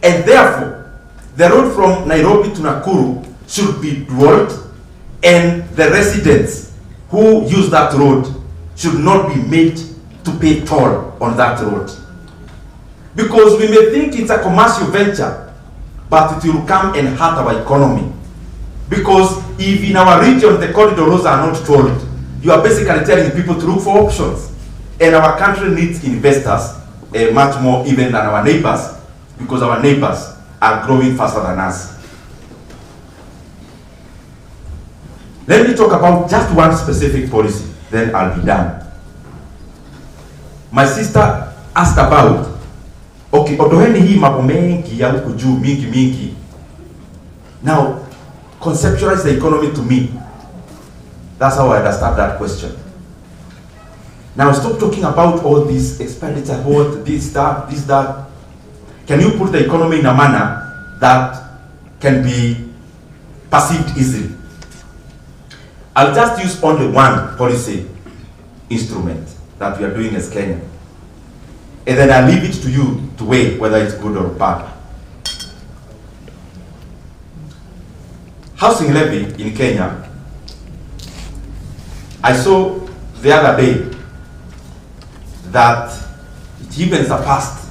And therefore, the road from Nairobi to Nakuru should be dualled, and the residents who use that road should not be made to pay toll on that road. Because we may think it's a commercial venture, but it will come and hurt our economy. Because if in our region the corridor roads are not tolled, you are basically telling people to look for options. And our country needs investors much more even than our neighbors, because our neighbors are growing faster than us. Let me talk about just one specific policy, then I'll be done. My sister asked about, okay, odoheni hii mambo mengi ya huku juu mingi. Now, conceptualize the economy to me. That's how I understand that question. Now, stop talking about all this expenditure, what, this, that. Can you put the economy in a manner that can be perceived easily? I'll just use only one policy instrument that we are doing as Kenya. And then I'll leave it to you to weigh whether it's good or bad. Housing levy in Kenya, I saw the other day that it even surpassed,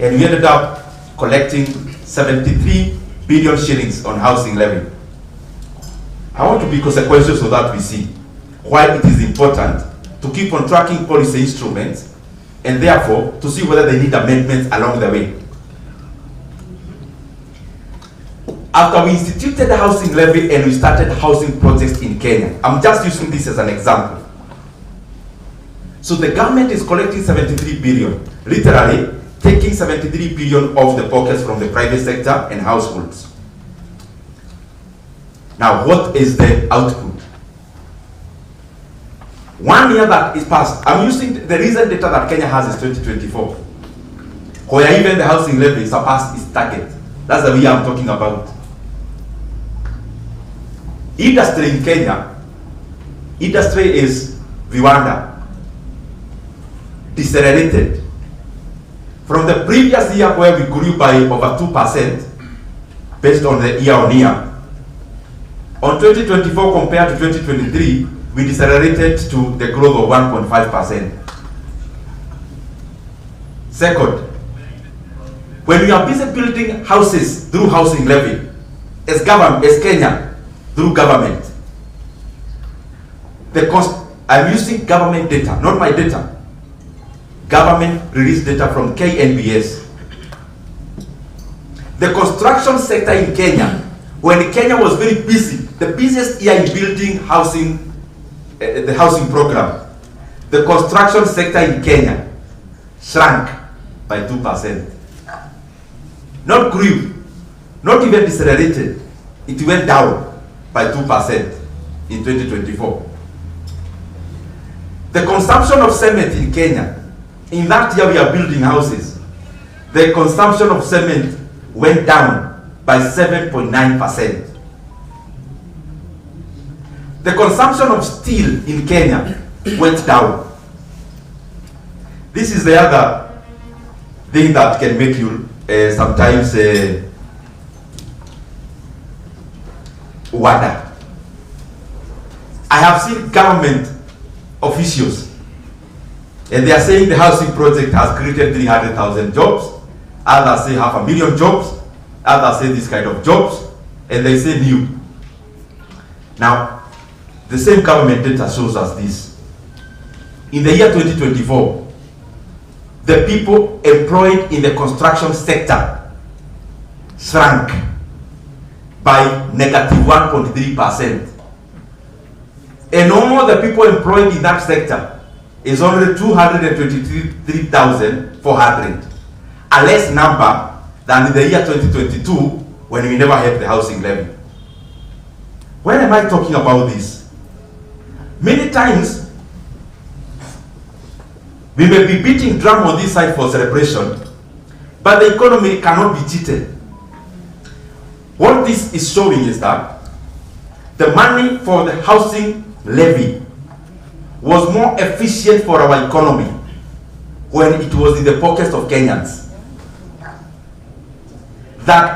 and we ended up collecting 73 billion shillings on housing levy. I want to be consequential so that we see why it is important to keep on tracking policy instruments, and therefore to see whether they need amendments along the way. After we instituted the housing levy and we started housing projects in Kenya, I'm just using this as an example. So the government is collecting 73 billion, literally taking 73 billion off the pockets from the private sector and households. Now, what is the output? 1 year that is passed, I'm using the recent data that Kenya has is 2024, where even the housing levy surpassed its target. That's the year I'm talking about. Industry in Kenya, industry is viwanda, decelerated. From the previous year where we grew by over 2% based on the year-on-year, on 2024 compared to 2023, we decelerated to the growth of 1.5%. Second, when we are busy building houses through housing levy, as Kenya, through government, I'm using government data, not my data. Government released data from KNBS. The construction sector in Kenya, when Kenya was very busy, the busiest year in building housing, the housing program, the construction sector in Kenya shrank by 2%. Not grew, not even decelerated. It went down by 2% in 2024. The consumption of cement in Kenya, in that year we are building houses, the consumption of cement went down by 7.9%. The consumption of steel in Kenya went down. This is the other thing that can make you sometimes wonder. I have seen government officials, and they are saying the housing project has created 300,000 jobs. Others say 500,000 jobs. Others say this kind of jobs, and they say new. Now, the same government data shows us this. In the year 2024, the people employed in the construction sector shrank by negative 1.3%. And all the people employed in that sector is only 223,400, a less number than in the year 2022 when we never had the housing levy. When am I talking about this? Many times we may be beating drum on this side for celebration, but the economy cannot be cheated. What this is showing is that the money for the housing levy was more efficient for our economy when it was in the pockets of Kenyans. that